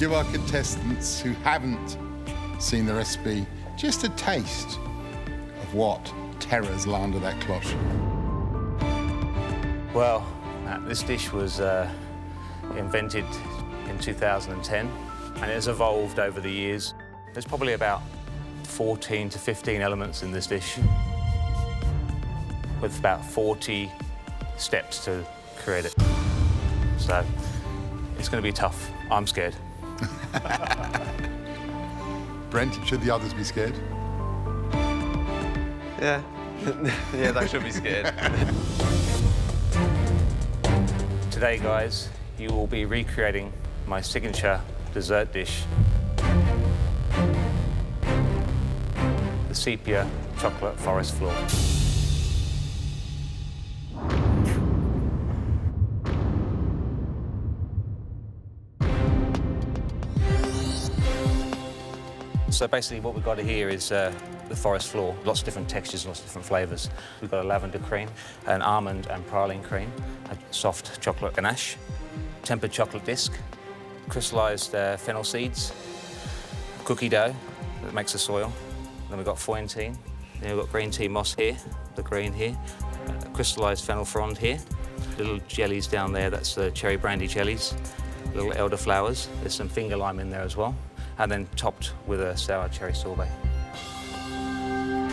give our contestants who haven't seen the recipe just a taste of what terrors lie under that cloche. Well, this dish was invented in 2010 and it has evolved over the years. There's probably about 14 to 15 elements in this dish with about 40 steps to create it. So it's going to be tough. I'm scared. Brent, should the others be scared? Yeah. Yeah, they should be scared. Today, guys, you will be recreating my signature dessert dish, the sepia chocolate forest floor. So basically what we've got here is the forest floor, lots of different textures, lots of different flavours. We've got a lavender cream, an almond and praline cream, a soft chocolate ganache, tempered chocolate disc, crystallised fennel seeds, cookie dough that makes the soil. Then we've got foyantine, then we've got green tea moss here, the green here, crystallised fennel frond here, little jellies down there, that's the cherry brandy jellies, little elderflowers, there's some finger lime in there as well, and then topped with a sour cherry sorbet.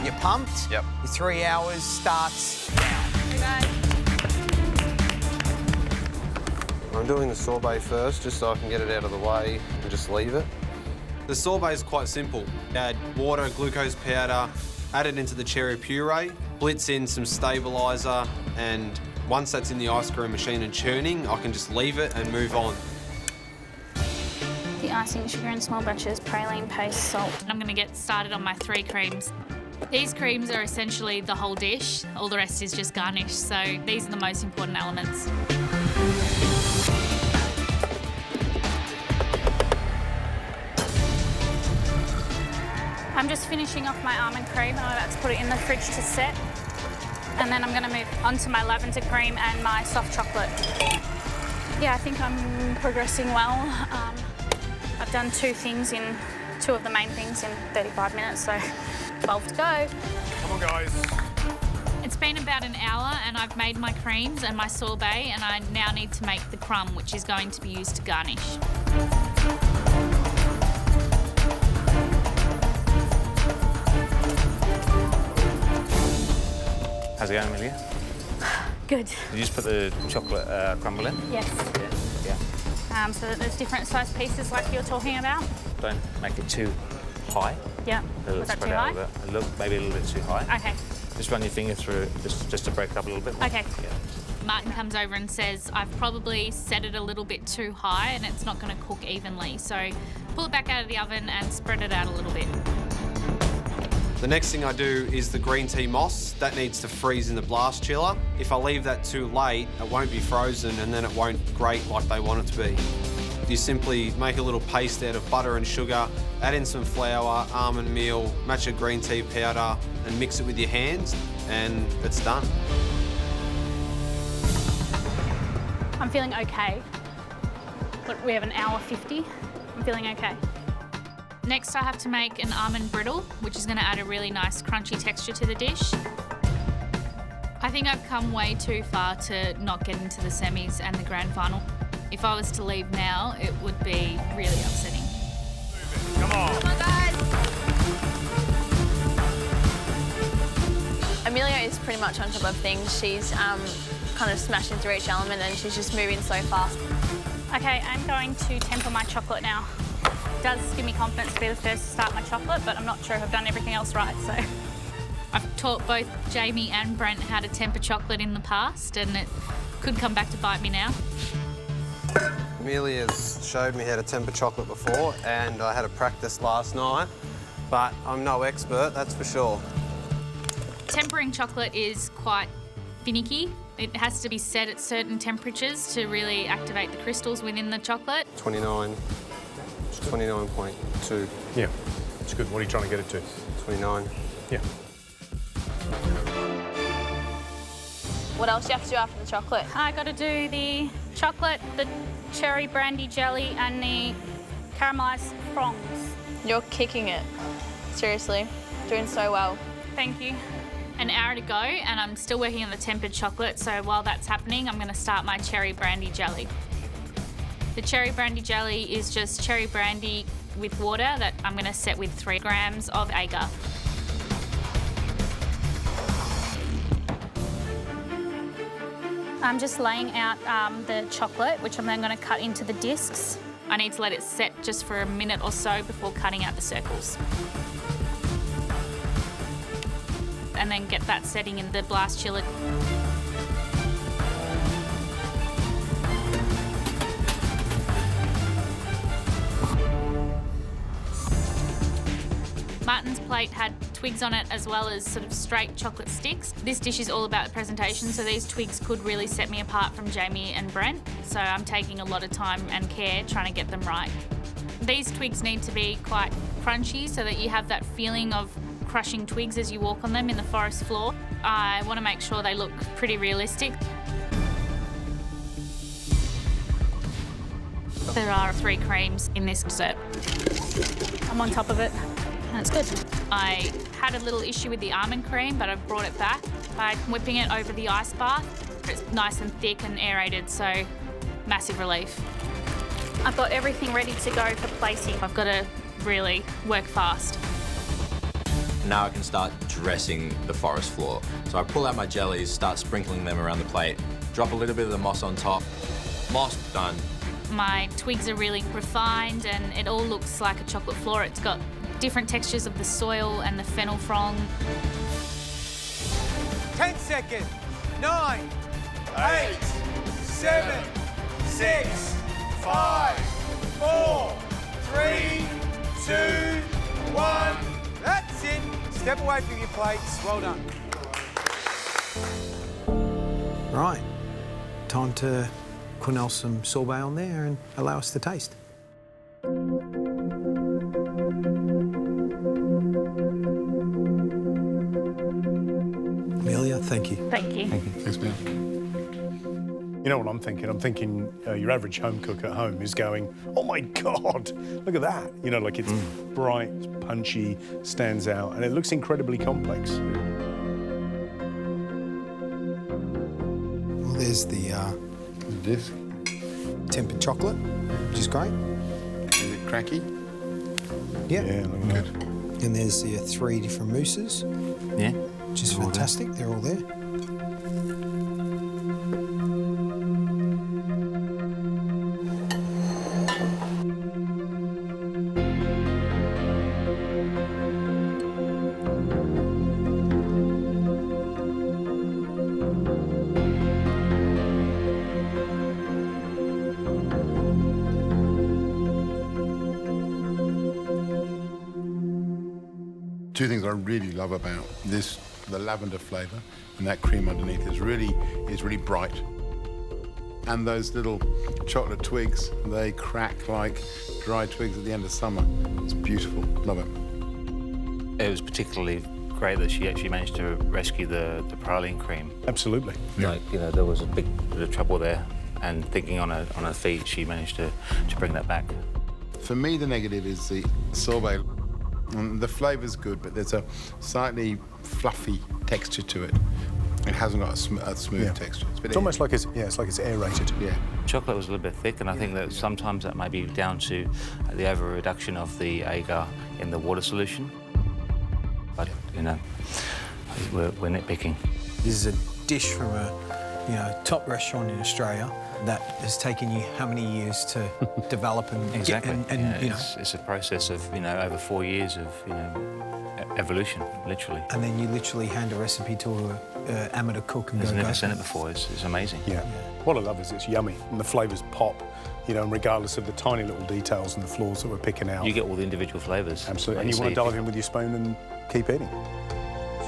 You're pumped? Yep. Your 3 hours starts now. I'm doing the sorbet first, just so I can get it out of the way and just leave it. The sorbet is quite simple. Add water, glucose powder, add it into the cherry puree, blitz in some stabiliser, and once that's in the ice cream machine and churning, I can just leave it and move on. The icing, sugar in small batches, praline paste, salt. I'm going to get started on my 3 creams. These creams are essentially the whole dish. All the rest is just garnish, so these are the most important elements. I'm just finishing off my almond cream and I'm about to put it in the fridge to set. And then I'm going to move on to my lavender cream and my soft chocolate. Yeah, I think I'm progressing well. I've done 2 of the main things in 35 minutes, so 12 to go. Come on, guys. It's been about an hour and I've made my creams and my sorbet, and I now need to make the crumb, which is going to be used to garnish. How's it going, Amelia? Good. Did you just put the chocolate crumble in? Yes. Yeah. So that there's different size pieces like you're talking about. Don't make it too high. Yeah. It'll Was that spread too out high? a bit. Look, maybe a little bit too high. Okay. Just run your finger through it, just to break it up a little bit more. Okay. Yeah. Martin comes over and says, I've probably set it a little bit too high and it's not going to cook evenly. So pull it back out of the oven and spread it out a little bit. The next thing I do is the green tea moss. That needs to freeze in the blast chiller. If I leave that too late, it won't be frozen and then it won't grate like they want it to be. You simply make a little paste out of butter and sugar, add in some flour, almond meal, matcha green tea powder, and mix it with your hands, and it's done. I'm feeling okay. Look, we have an hour 50. I'm feeling okay. Next, I have to make an almond brittle, which is going to add a really nice crunchy texture to the dish. I think I've come way too far to not get into the semis and the grand final. If I was to leave now, it would be really upsetting. Come on. Come on, guys. Amelia is pretty much on top of things. She's kind of smashing through each element and she's just moving so fast. Okay, I'm going to temper my chocolate now. It does give me confidence to be the first to start my chocolate, but I'm not sure if I've done everything else right, so. I've taught both Jamie and Brent how to temper chocolate in the past, and it could come back to bite me now. Amelia's showed me how to temper chocolate before, and I had a practice last night, but I'm no expert, that's for sure. Tempering chocolate is quite finicky. It has to be set at certain temperatures to really activate the crystals within the chocolate. 29.2. Yeah, it's good. What are you trying to get it to? 29. Yeah. What else do you have to do after the chocolate? I got to do the chocolate, the cherry brandy jelly, and the caramelised prongs. You're kicking it. Seriously. Doing so well. Thank you. An hour to go, and I'm still working on the tempered chocolate, so while that's happening, I'm going to start my cherry brandy jelly. The cherry brandy jelly is just cherry brandy with water that I'm going to set with 3 grams of agar. I'm just laying out the chocolate, which I'm then going to cut into the discs. I need to let it set just for a minute or so before cutting out the circles. And then get that setting in the blast chiller. Martin's plate had twigs on it as well as sort of straight chocolate sticks. This dish is all about the presentation, so these twigs could really set me apart from Jamie and Brent. So I'm taking a lot of time and care trying to get them right. These twigs need to be quite crunchy so that you have that feeling of crushing twigs as you walk on them in the forest floor. I want to make sure they look pretty realistic. There are 3 creams in this dessert. I'm on top of it. That's good. I had a little issue with the almond cream, but I've brought it back by whipping it over the ice bath. It's nice and thick and aerated, so massive relief. I've got everything ready to go for placing. I've got to really work fast. Now I can start dressing the forest floor. So I pull out my jellies, start sprinkling them around the plate, drop a little bit of the moss on top. Moss, done. My twigs are really refined and it all looks like a chocolate floor. It's got different textures of the soil and the fennel frond. 10 seconds. 9, 8, 7, 6, 5, 4, 3, 2, 1. That's it. Step away from your plates. Well done. Right. Time to quenelle some sorbet on there and allow us to taste. Amelia, thank you. Thank you. Thanks, Ben. You know what I'm thinking? I'm thinking your average home cook at home is going, oh my God, look at that. You know, like it's bright, it's punchy, stands out, and it looks incredibly complex. Well, there's the Disc. tempered chocolate, which is great. Is it cracky? Yeah. Yeah, look at that. And there's the 3 different mousses, Yeah. which is fantastic. They're all there. Two things I really love about this, the lavender flavour, and that cream underneath is really bright. And those little chocolate twigs, they crack like dry twigs at the end of summer. It's beautiful, love it. It was particularly great that she actually managed to rescue the praline cream. Absolutely. Like, you know, there was a big bit of trouble there, and thinking on her feet, she managed to bring that back. For me, the negative is the sorbet. The flavour's good, but there's a slightly fluffy texture to it. It hasn't got a smooth texture. It's almost like it's like it's aerated. Yeah. Chocolate was a little bit thick, and I think that sometimes that may be down to the over-reduction of the agar in the water solution. But, you know, we're nitpicking. This is a dish from a top restaurant in Australia that has taken you how many years to develop and Exactly. get, and it's a process of, over 4 years of, evolution, literally. and then you literally hand a recipe to an amateur cook and I've go never go seen for it before. It's amazing. Yeah. What I love is it's yummy and the flavours pop, and regardless of the tiny little details and the flaws that we're picking out. You get all the individual flavours. Absolutely. And you want to dive in with your spoon and keep eating.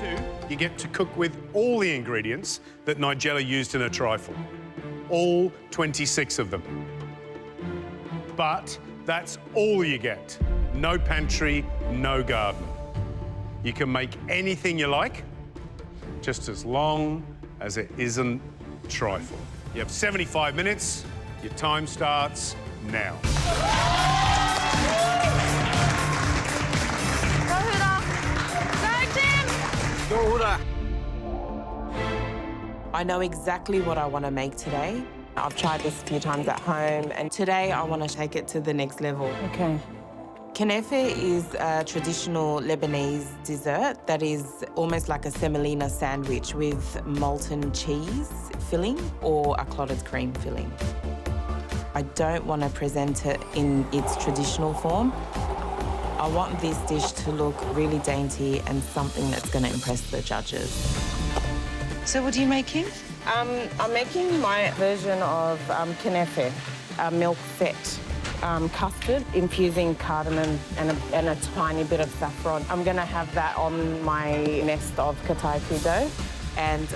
2, you get to cook with all the ingredients that Nigella used in her trifle. All 26 of them. But that's all you get. No pantry, no garden. You can make anything you like, just as long as it isn't trifle. You have 75 minutes. Your time starts now. I know exactly what I want to make today. I've tried this a few times at home, and today I want to take it to the next level. Okay. Knafe is a traditional Lebanese dessert that is almost like a semolina sandwich with molten cheese filling or a clotted cream filling. I don't want to present it in its traditional form. I want this dish to look really dainty and something that's going to impress the judges. So what are you making? I'm making my version of knafe, a milk set custard, infusing cardamom and a tiny bit of saffron. I'm going to have that on my nest of kataifi dough and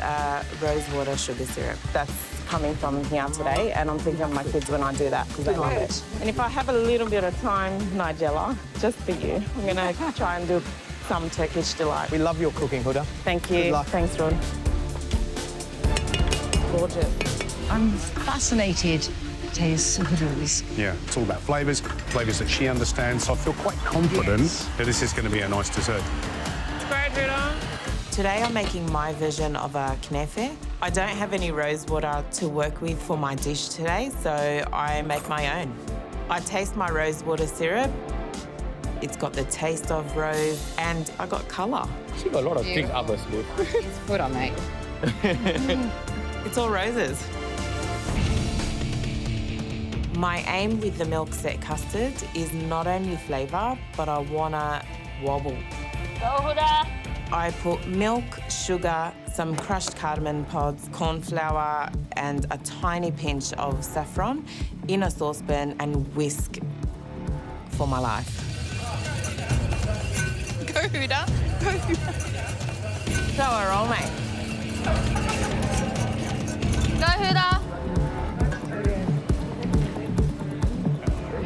rosewater sugar syrup. That's coming from here today, and I'm thinking of my kids when I do that because they love it. And if I have a little bit of time, Nigella, just for you, I'm going to try and do some Turkish delight. We love your cooking, Huda. Thank you. Good luck. Thanks, Ron. Gorgeous. I'm fascinated. Taste Huda's. Yeah, it's all about flavours that she understands. So I feel quite confident that this is going to be a nice dessert. Today I'm making my version of a knafe. I don't have any rosewater to work with for my dish today, so I make my own. I taste my rosewater syrup. It's got the taste of rose, and I got colour. She got a lot of things others do. It's good, I mate. It's all roses. My aim with the milk set custard is not only flavour, but I wanna wobble. Go, Huda. I put milk, sugar, some crushed cardamom pods, corn flour, and a tiny pinch of saffron in a saucepan and whisk for my life. Go, Huda. Go, Huda. So I roll, mate. Go, Huda.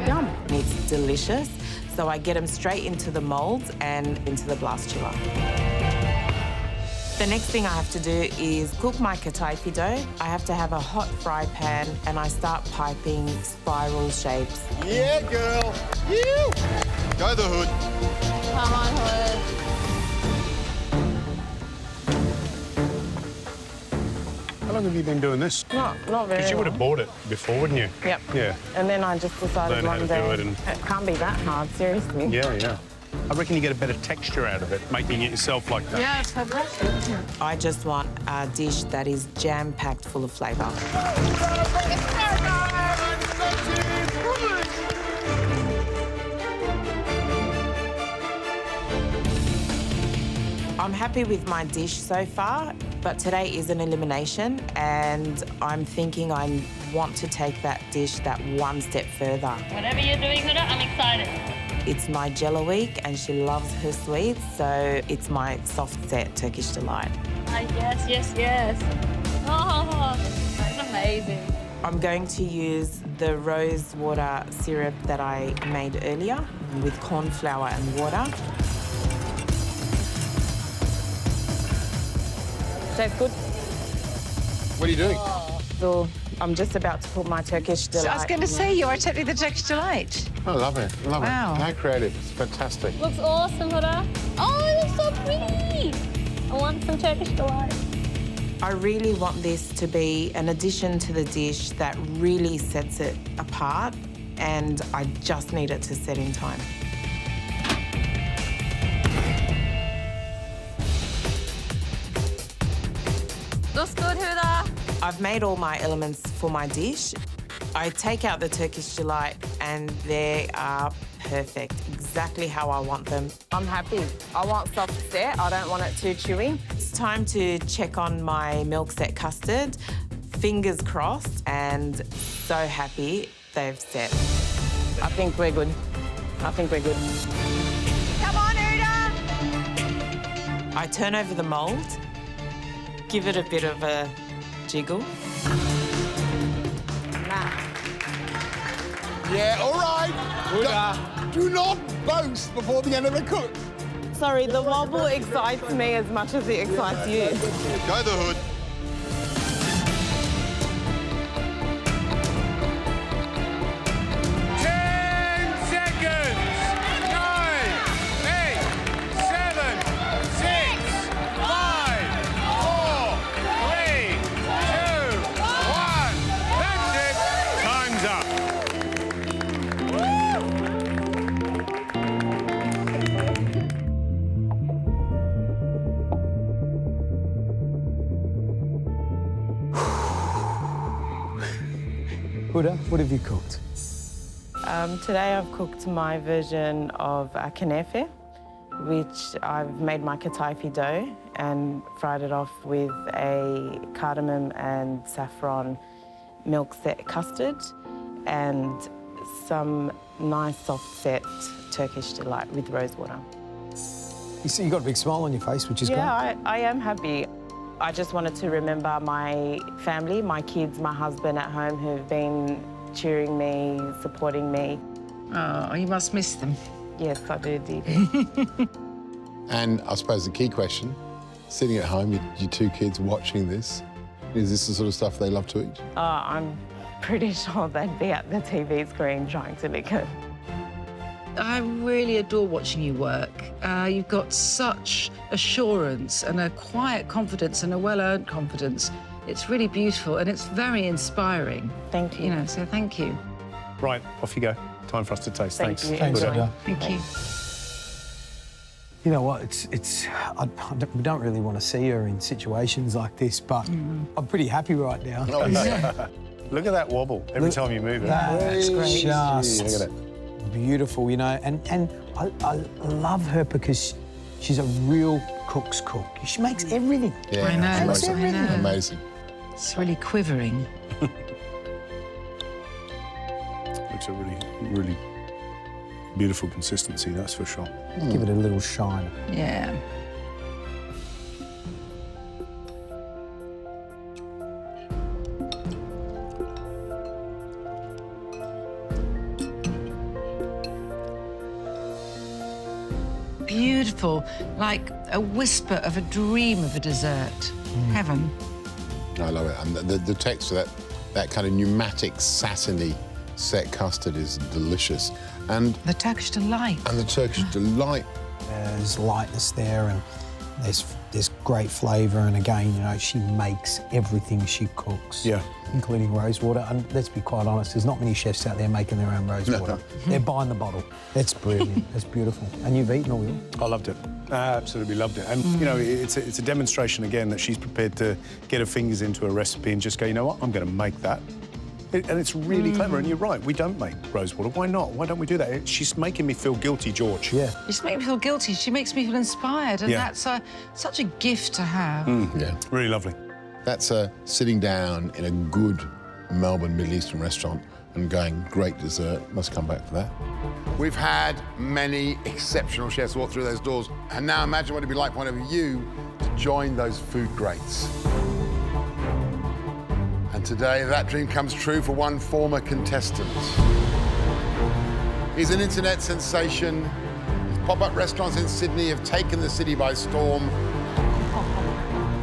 Yum. It's delicious. So I get them straight into the moulds and into the blast chiller. The next thing I have to do is cook my kataifi dough. I have to have a hot fry pan and I start piping spiral shapes. Yeah, girl. You. Go the hood. Come on, Hood. How long have you been doing this? Not very Because you would have long. bought it before, wouldn't you? Yep. Yeah. And then I just decided Learn how one to day do it and- it can't be that hard, seriously. Yeah, yeah. I reckon you get a better texture out of it, making it yourself like that. Yeah, it's fantastic. I just want a dish that is jam-packed full of flavour. I'm happy with my dish so far, but today is an elimination, and I'm thinking I want to take that dish that one step further. Whatever you're doing, Huda, I'm excited. It's Nigella week, and she loves her sweets, so it's my soft set Turkish delight. Yes, yes, yes. Oh, that's amazing. I'm going to use the rose water syrup that I made earlier with corn flour and water. Tastes good. What are you doing? So I'm just about to put my Turkish delight. So I was going to say, you are totally the Turkish delight. I love it. Love Wow. it. How creative. It's fantastic. Looks awesome, Huda. Oh, it looks so pretty. I want some Turkish delight. I really want this to be an addition to the dish that really sets it apart, and I just need it to set in time. Looks good, Huda. I've made all my elements for my dish. I take out the Turkish delight and they are perfect, exactly how I want them. I'm happy. I want soft set, I don't want it too chewy. It's time to check on my milk set custard. Fingers crossed, and so happy they've set. I think we're good. I think we're good. Come on, Huda. I turn over the mould, give it a bit of a jiggle. Yeah, all right. Do not boast before the end of the cook. Sorry, the wobble excites me as much as it excites you. Go the hood. Huda, what have you cooked? Today I've cooked my version of knefe, which I've made my kataifi dough and fried it off with a cardamom and saffron milk set custard and some nice soft set Turkish delight with rose water. You see, you got a big smile on your face, which is great. Yeah, I am happy. I just wanted to remember my family, my kids, my husband at home who've been cheering me, supporting me. Oh, you must miss them. Yes, I do, Dee. And I suppose the key question, sitting at home, your two kids watching this, is this the sort of stuff they love to eat? I'm pretty sure they'd be at the TV screen trying to lick it. I really adore watching you work. You've got such assurance and a quiet confidence and a well-earned confidence. It's really beautiful and it's very inspiring. Thank you. You know, so thank you. Right, off you go. Time for us to taste. Thank Thanks. you. Thanks, Enjoy. Huda. Thank you. You know what, we don't really want to see her in situations like this, but I'm pretty happy right now. Oh, yeah. Look at that wobble every time you move it. That's great. just Look at it. beautiful, you know, and I love her because she's a real cook's cook. She makes everything. Yeah, I know, amazing. I know. Amazing. It's really quivering. Looks a really beautiful consistency, that's for sure. Give it a little shine. Yeah. Beautiful, like a whisper of a dream of a dessert. Heaven. I love it. And the texture, that kind of pneumatic, satiny set custard is delicious. And The Turkish delight. the Turkish delight. There's lightness there and there's great flavour, and again, you know, she makes everything she cooks. Yeah. Including rose water. And let's be quite honest, there's not many chefs out there making their own rose water. They're buying the bottle. That's brilliant. That's beautiful. And you've eaten all yours. I loved it. I absolutely loved it. And, you know, it's a demonstration, again, that she's prepared to get her fingers into a recipe and just go, you know what, I'm going to make that. And it's really clever. And you're right, we don't make rose water. Why not? Why don't we do that? She's making me feel guilty, George. Yeah. She makes me feel guilty. She makes me feel inspired, and Yeah. that's such a gift to have. Yeah. Really lovely. That's sitting down in a good Melbourne Middle Eastern restaurant and going, great dessert, must come back for that. We've had many exceptional chefs walk through those doors, and now imagine what it'd be like for one of you to join those food greats. And today, that dream comes true for one former contestant. He's an internet sensation. His pop-up restaurants in Sydney have taken the city by storm.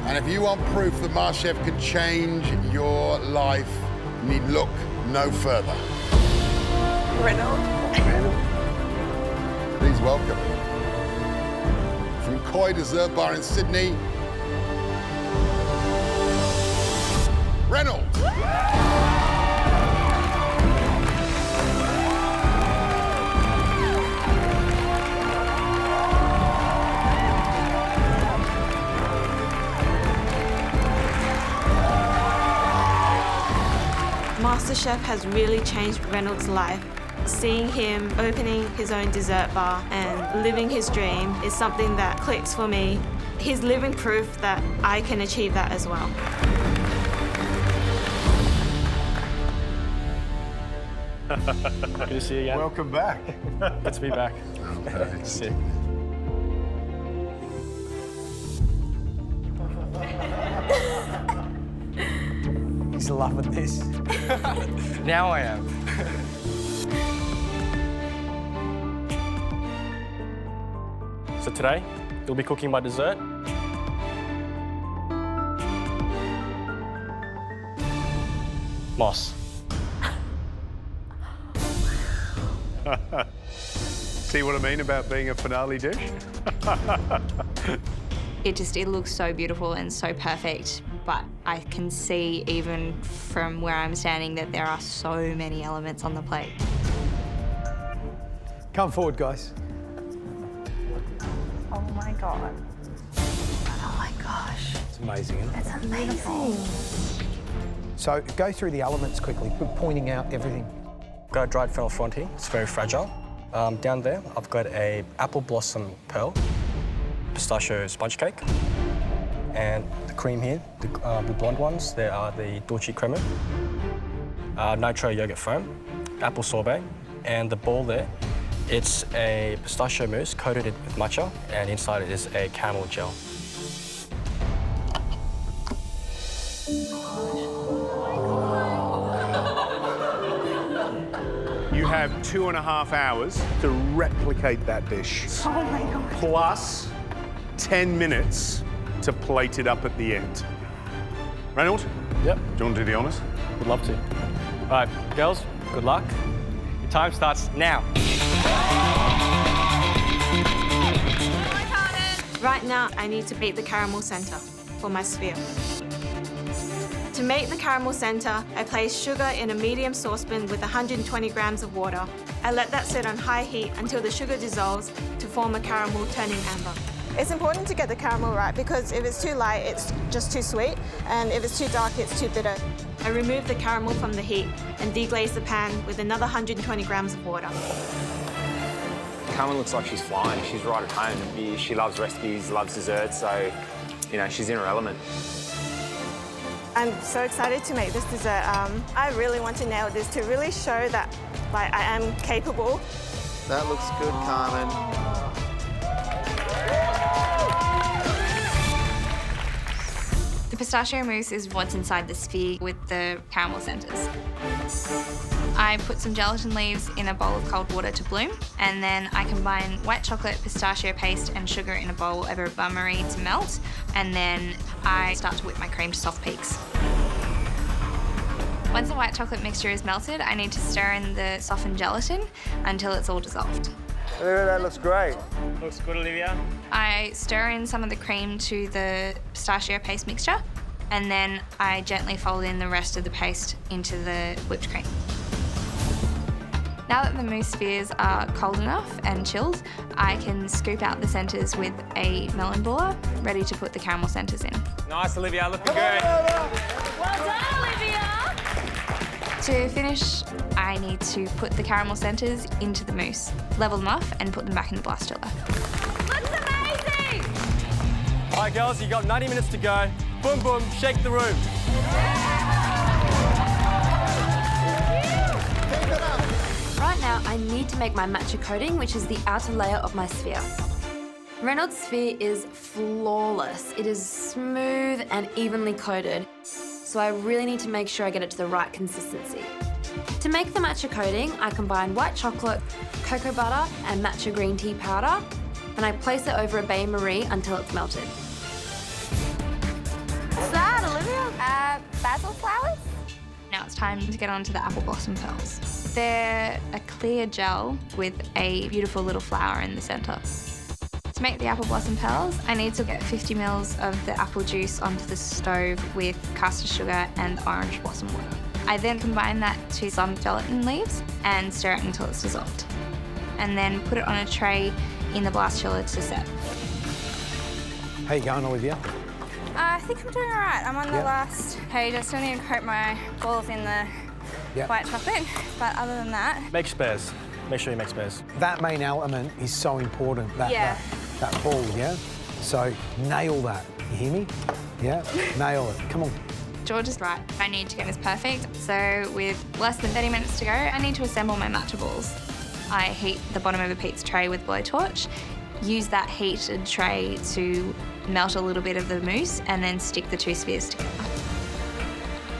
And if you want proof that MasterChef can change your life, you need look no further. Please welcome, from Koi Dessert Bar in Sydney, Reynolds. MasterChef has really changed Reynolds' life. Seeing him opening his own dessert bar and living his dream is something that clicks for me. He's living proof that I can achieve that as well. Good to see you again. Welcome back. Good to be back. Okay. See. He's loving this. Now I am. So today, you'll be cooking my dessert. Moss. See what I mean about being a finale dish? It looks so beautiful and so perfect, but I can see even from where I'm standing that there are so many elements on the plate. Come forward, guys. Oh my God. Oh my gosh. It's amazing, isn't it? It's amazing. So go through the elements quickly, pointing out everything. Got a dried fennel frond here. It's very fragile. Down there, I've got a apple blossom pearl, pistachio sponge cake, and the cream here, the blonde ones, they are the dolce crema, nitro yogurt foam, apple sorbet, and the ball there, it's a pistachio mousse coated with matcha, and inside it is a caramel gel. You have 2.5 hours to replicate that dish. Oh my God. Plus 10 minutes to plate it up at the end. Reynolds? Yep. Do you want to do the honours? Would love to. All right, girls, good luck. Your time starts now. Right now, I need to beat the caramel center for my sphere. To make the caramel center, I place sugar in a medium saucepan with 120 grams of water. I let that sit on high heat until the sugar dissolves to form a caramel turning amber. It's important to get the caramel right because if it's too light, it's just too sweet, and if it's too dark, it's too bitter. I remove the caramel from the heat and deglaze the pan with another 120 grams of water. Carmen looks like she's flying. She's right at home. She loves recipes, loves desserts, so, you know, she's in her element. I'm so excited to make this dessert. I really want to nail this to really show that like, I am capable. That looks good, Carmen. The pistachio mousse is what's inside the sphere with the caramel centres. I put some gelatin leaves in a bowl of cold water to bloom, and then I combine white chocolate, pistachio paste and sugar in a bowl over a bain-marie to melt, and then I start to whip my cream to soft peaks. Once the white chocolate mixture is melted, I need to stir in the softened gelatin until it's all dissolved. That looks great. Looks good, Olivia. I stir in some of the cream to the pistachio paste mixture, and then I gently fold in the rest of the paste into the whipped cream. Now that the mousse spheres are cold enough and chilled, I can scoop out the centres with a melon baller, ready to put the caramel centres in. Nice, Olivia, looking good. Well done, Olivia! To finish, I need to put the caramel centres into the mousse, level them off and put them back in the blast chiller. Looks amazing! All right, girls, you got 90 minutes to go. Boom, boom, shake the room. Right now, I need to make my matcha coating, which is the outer layer of my sphere. Reynolds' sphere is flawless. It is smooth and evenly coated, so I really need to make sure I get it to the right consistency. To make the matcha coating, I combine white chocolate, cocoa butter and matcha green tea powder, and I place it over a bain-marie until it's melted. What's that, Olivia? Basil flowers? Now it's time to get on to the apple blossom pearls. They're a clear gel with a beautiful little flower in the centre. To make the apple blossom pearls, I need to get 50 ml of the apple juice onto the stove with caster sugar and orange blossom water. I then combine that to some gelatin leaves and stir it until it's dissolved. And then put it on a tray in the blast chiller to set. How you going, Olivia? I think I'm doing all right. I'm on the last page. I still need to coat my balls in the white chocolate, but other than that... Make spares. Make sure you make spares. That main element is so important, that ball, yeah? So nail that, you hear me? Yeah, nail it, come on. George is right. I need to get this perfect. So with less than 30 minutes to go, I need to assemble my matcha balls. I heat the bottom of a pizza tray with blowtorch, use that heated tray to melt a little bit of the mousse and then stick the two spheres together.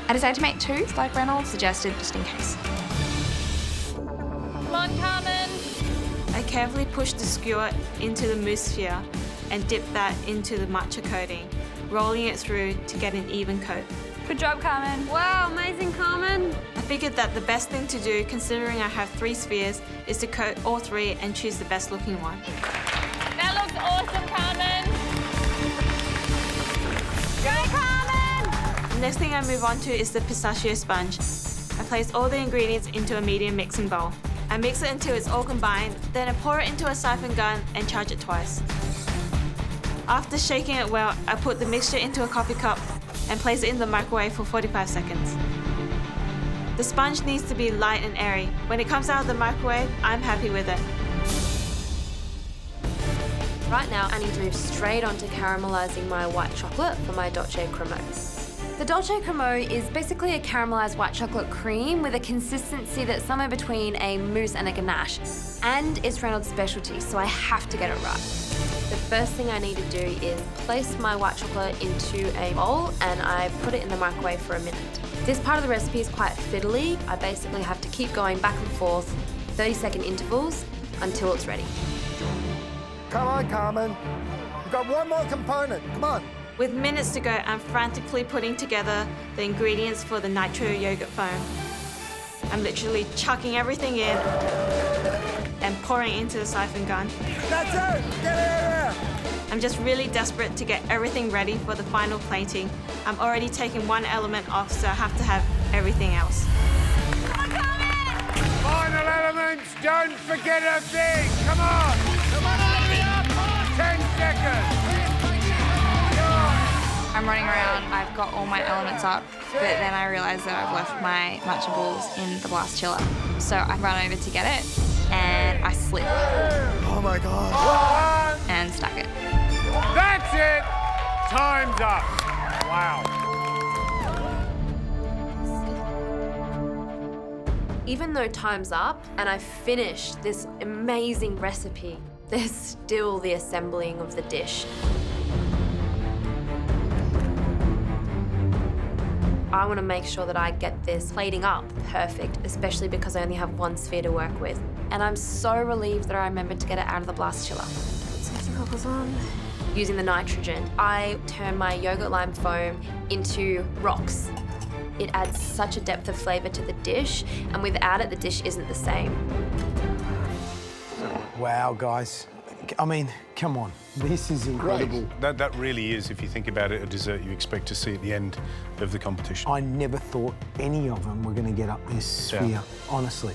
I decided to make two, like Reynolds suggested, just in case. Come on, Carmen. I carefully push the skewer into the mousse sphere and dip that into the matcha coating, rolling it through to get an even coat. Good job, Carmen. Wow, amazing, Carmen. I figured that the best thing to do, considering I have 3 spheres, is to coat all 3 and choose the best looking one. That looks awesome, Carmen. Go, Carmen! The next thing I move on to is the pistachio sponge. I place all the ingredients into a medium mixing bowl. I mix it until it's all combined, then I pour it into a siphon gun and charge it twice. After shaking it well, I put the mixture into a coffee cup and place it in the microwave for 45 seconds. The sponge needs to be light and airy. When it comes out of the microwave, I'm happy with it. Right now, I need to move straight on to caramelizing my white chocolate for my dolce cremo. The dolce cremo is basically a caramelized white chocolate cream with a consistency that's somewhere between a mousse and a ganache. And it's Reynolds' specialty, so I have to get it right. The first thing I need to do is place my white chocolate into a bowl and I put it in the microwave for a minute. This part of the recipe is quite fiddly. I basically have to keep going back and forth, 30-second intervals, until it's ready. Come on, Carmen. We've got one more component. Come on. With minutes to go, I'm frantically putting together the ingredients for the nitro yogurt foam. I'm literally chucking everything in and pouring into the siphon gun. That's it! Get it here! I'm just really desperate to get everything ready for the final plating. I'm already taking one element off, so I have to have everything else. Final elements, don't forget a thing. Come on! Come on, hurry up! 10 seconds! I'm running around, I've got all my elements up, but then I realise that I've left my matcha balls in the blast chiller. So I run over to get it, and I slip. Oh my God. And stack it. That's it! Time's up. Wow. Even though time's up and I've finished this amazing recipe, there's still the assembling of the dish. I want to make sure that I get this plating up perfect, especially because I only have one sphere to work with. And I'm so relieved that I remembered to get it out of the blast chiller. Safety goggles on. Using the nitrogen, I turn my yogurt lime foam into rocks. It adds such a depth of flavour to the dish, and without it, the dish isn't the same. Wow, guys. I mean, come on. This is incredible. That really is, if you think about it, a dessert you expect to see at the end of the competition. I never thought any of them were going to get up this sphere, honestly.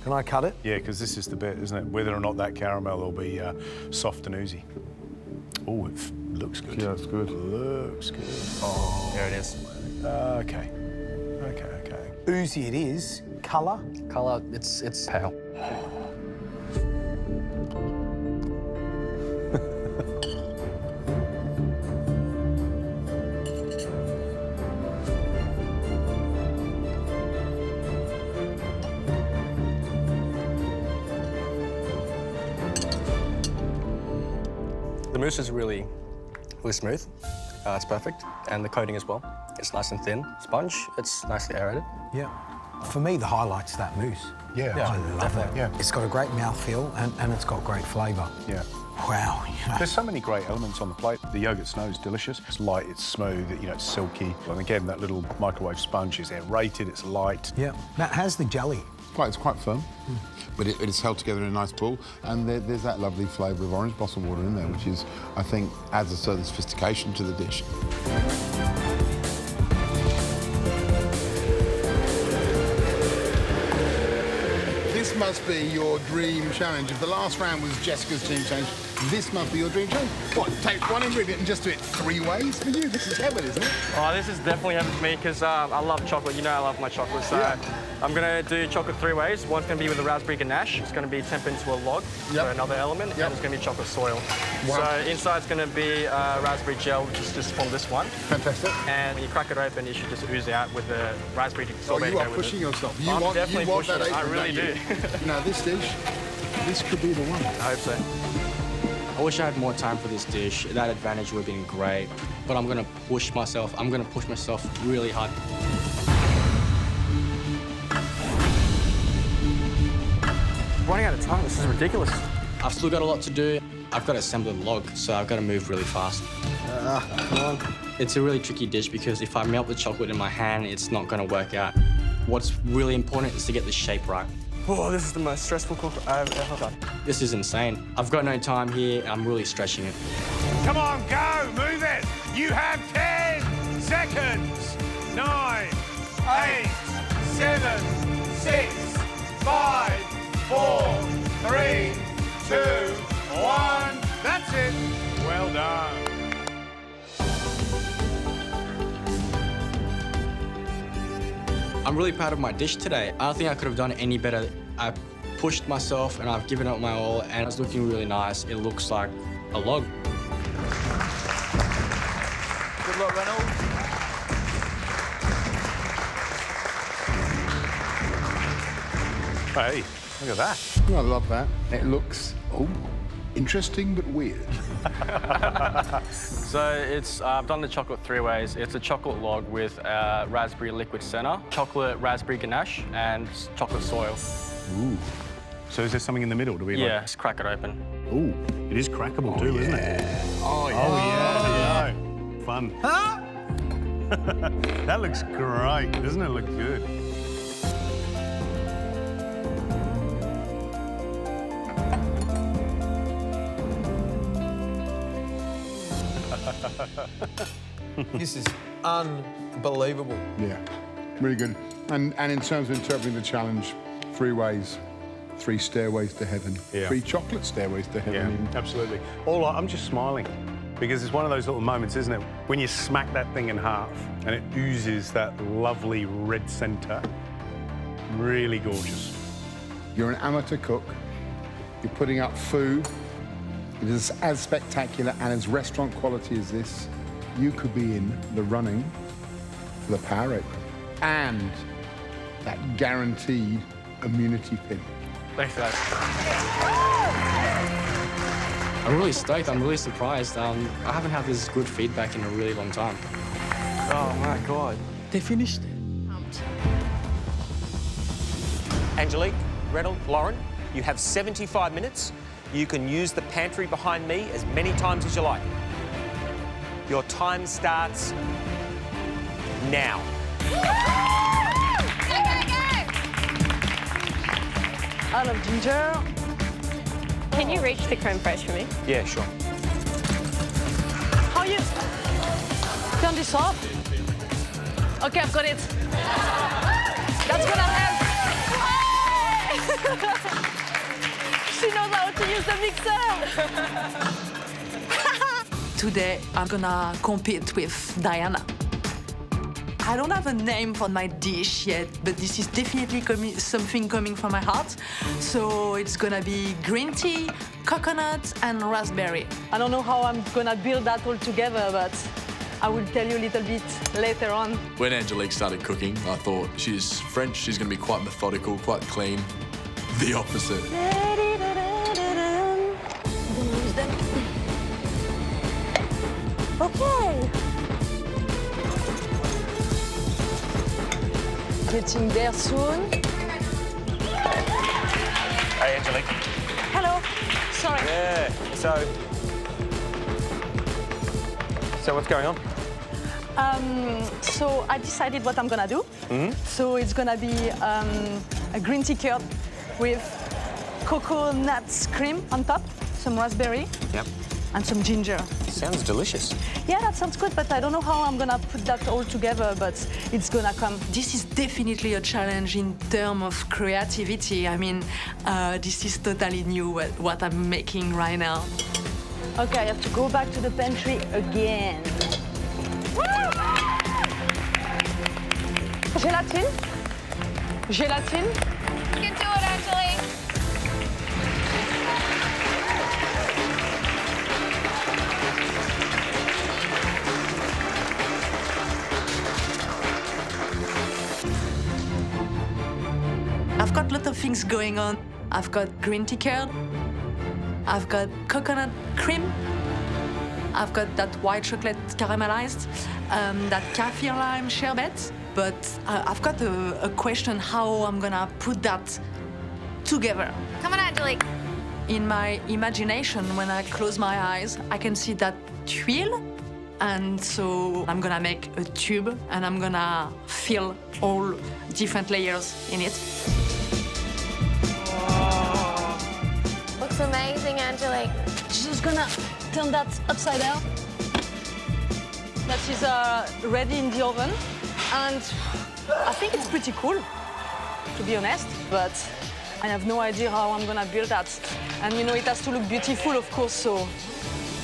Can I cut it? Yeah, because this is the bit, isn't it? Whether or not that caramel will be soft and oozy. Oh, it looks good. Yeah, it's good. Looks good. Oh, there it is. Okay. Oozy it is. Colour? Colour, it's pale. The mousse is really smooth. It's perfect, and the coating as well. It's nice and thin. Sponge, it's nicely aerated. Yeah. For me, the highlight's that mousse. Yeah, I love it. Yeah. It's got a great mouthfeel and it's got great flavour. Yeah. Wow. There's so many great elements on the plate. The yogurt snow is delicious. It's light, it's smooth, it's silky. And again, that little microwave sponge is aerated, it's light. Yeah. That has the jelly. It's quite firm, but it is held together in a nice ball. And there's that lovely flavour of orange blossom water in there, which is, I think, adds a certain sophistication to the dish. This must be your dream challenge. If the last round was Jessica's dream challenge, this must be your dream challenge. What, take one ingredient and just do it 3 ways? For you, this is heaven, isn't it? Oh, this is definitely heaven for me because I love chocolate. You know I love my chocolate, so I'm going to do chocolate 3 ways. One's going to be with a raspberry ganache. It's going to be tempered into a log for another element, and it's going to be chocolate soil. Wow. So inside's going to be raspberry gel, which is just from this one. Fantastic. And when you crack it open, it should just ooze out with the raspberry sorbet. You are pushing yourself. I'm definitely pushing it. I really do. Now, this dish, this could be the one. I hope so. I wish I had more time for this dish. That advantage would have been great. But I'm going to push myself. I'm going to push myself really hard. Running out of time. This is ridiculous. I've still got a lot to do. I've got to assemble the log, so I've got to move really fast. Come on. It's a really tricky dish because if I melt the chocolate in my hand, it's not going to work out. What's really important is to get the shape right. Oh, this is the most stressful cook I've ever done. This is insane. I've got no time here. I'm really stretching it. Come on, go, move it. You have 10 seconds. 9, 8, 7, 6, 5, 4, 3, 2, 1. That's it. Well done. I'm really proud of my dish today. I don't think I could have done it any better. I pushed myself and I've given it my all, and it's looking really nice. It looks like a log. Good luck, Reynolds. Hey, look at that. I love that. It looks, interesting but weird. So it's, I've done the chocolate three ways. It's a chocolate log with raspberry liquid center, chocolate raspberry ganache, and chocolate soil. Ooh. So is there something in the middle? Do we Yeah, just crack it open. Ooh, it is crackable too, isn't it? Oh, yeah. Oh, yeah. No. Fun. That looks great. Doesn't it look good? This is unbelievable. Yeah, really good. And in terms of interpreting the challenge, 3 ways, 3 stairways to heaven, 3 chocolate stairways to heaven. Yeah, absolutely. I'm just smiling because it's one of those little moments, isn't it? When you smack that thing in half and it oozes that lovely red centre. Really gorgeous. You're an amateur cook. You're putting up food. It is as spectacular and as restaurant quality as this. You could be in the running for the Power Apron and that guaranteed immunity pin. Thanks, guys. I'm really stoked. I'm really surprised. I haven't had this good feedback in a really long time. Oh, my God. They finished. Angelique, Reynolds, Lauren, you have 75 minutes. You can use the pantry behind me as many times as you like. Your time starts now. I love ginger. Can you reach the creme fraiche for me? Yeah, sure. How you turn this off? Okay, I've got it. That's gonna help. She knows how to use the mixer. Today, I'm gonna compete with Diana. I don't have a name for my dish yet, but this is definitely something coming from my heart. So it's gonna be green tea, coconut, and raspberry. I don't know how I'm gonna build that all together, but I will tell you a little bit later on. When Angelique started cooking, I thought she's French, she's gonna be quite methodical, quite clean. The opposite. Okay. Getting there soon. Hey, Angelique. Hello. Sorry. Yeah, so what's going on? So I decided what I'm gonna do. So it's gonna be a green tea curd with coconut cream on top, some raspberry, and some ginger. Sounds delicious. Yeah, that sounds good, but I don't know how I'm gonna put that all together, but it's gonna come. This is definitely a challenge in terms of creativity. I mean, this is totally new what I'm making right now. Okay, I have to go back to the pantry again. Gelatine? Gelatine? You can do it, Angelique. I've got a lot of things going on. I've got green tea curd. I've got coconut cream. I've got that white chocolate caramelized, that kaffir lime sherbet. But I've got a question how I'm gonna put that together. Come on, Angelique. In my imagination, when I close my eyes, I can see that tuile. And so I'm gonna make a tube and I'm gonna fill all different layers in it. Looks amazing, Angelique. Just gonna turn that upside down. That is ready in the oven. And I think it's pretty cool, to be honest, but I have no idea how I'm gonna build that. And you know, it has to look beautiful, of course, so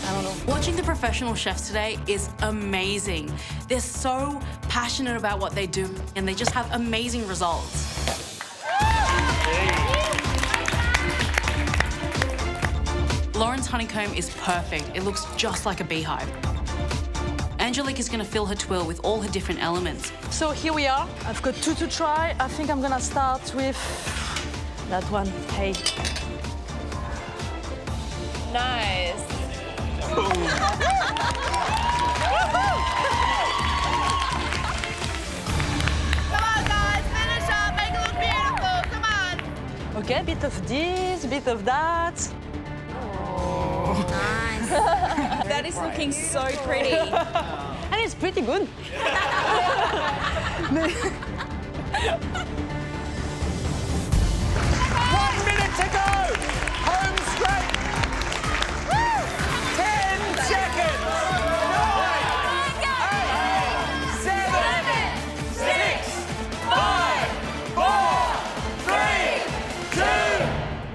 I don't know. Watching the professional chefs today is amazing. They're so passionate about what they do and they just have amazing results. Lauren's honeycomb is perfect. It looks just like a beehive. Angelique is going to fill her twill with all her different elements. So here we are. I've got 2 to try. I think I'm gonna start with that one. Hey. Nice. Come on, guys, finish up, make it look beautiful. Come on. Okay, bit of this, bit of that. Nice. That is looking so pretty. And it's pretty good. 1 minute to go. Home straight. 10 seconds. 9, 8, 7, 6, 5, 4, 3, 2,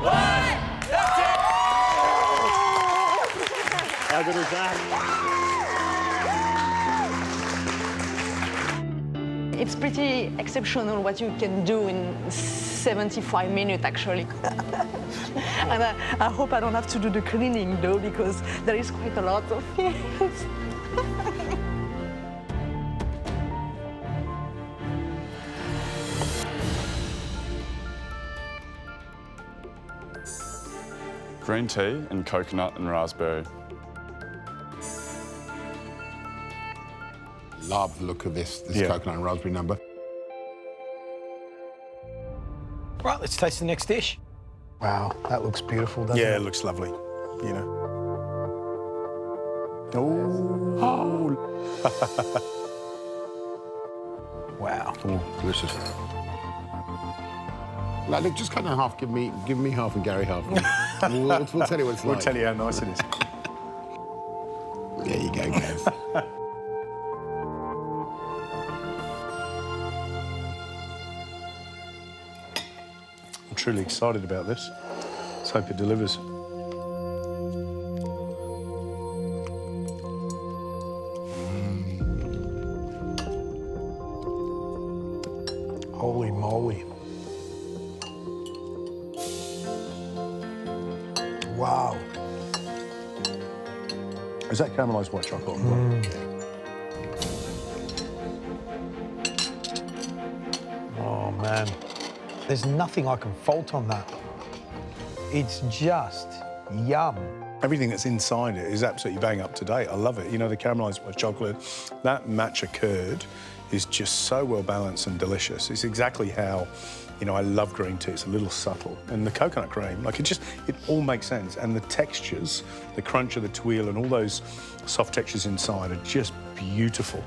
1. That's it. How good is that? It's pretty exceptional what you can do in 75 minutes, actually. And I hope I don't have to do the cleaning, though, because there is quite a lot of things. Green tea and coconut and raspberry. Love the look of this coconut and raspberry number. Right, let's taste the next dish. Wow, that looks beautiful, doesn't it? Yeah, it looks lovely, you know. Oh. Wow. Oh, delicious. Like, look, just cut it in half. Give me half and Gary half. We'll tell you what it's like. We'll tell you how nice it is. There you go, guys. I'm truly excited about this. Let's hope it delivers. Holy moly. Wow. Is that caramelised white chocolate? Oh, man. There's nothing I can fault on that. It's just yum. Everything that's inside it is absolutely bang up to date. I love it. You know, the caramelised white chocolate, that matcha curd is just so well balanced and delicious. It's exactly how, you know, I love green tea. It's a little subtle. And the coconut cream, like it all makes sense. And the textures, the crunch of the tuile and all those soft textures inside are just beautiful.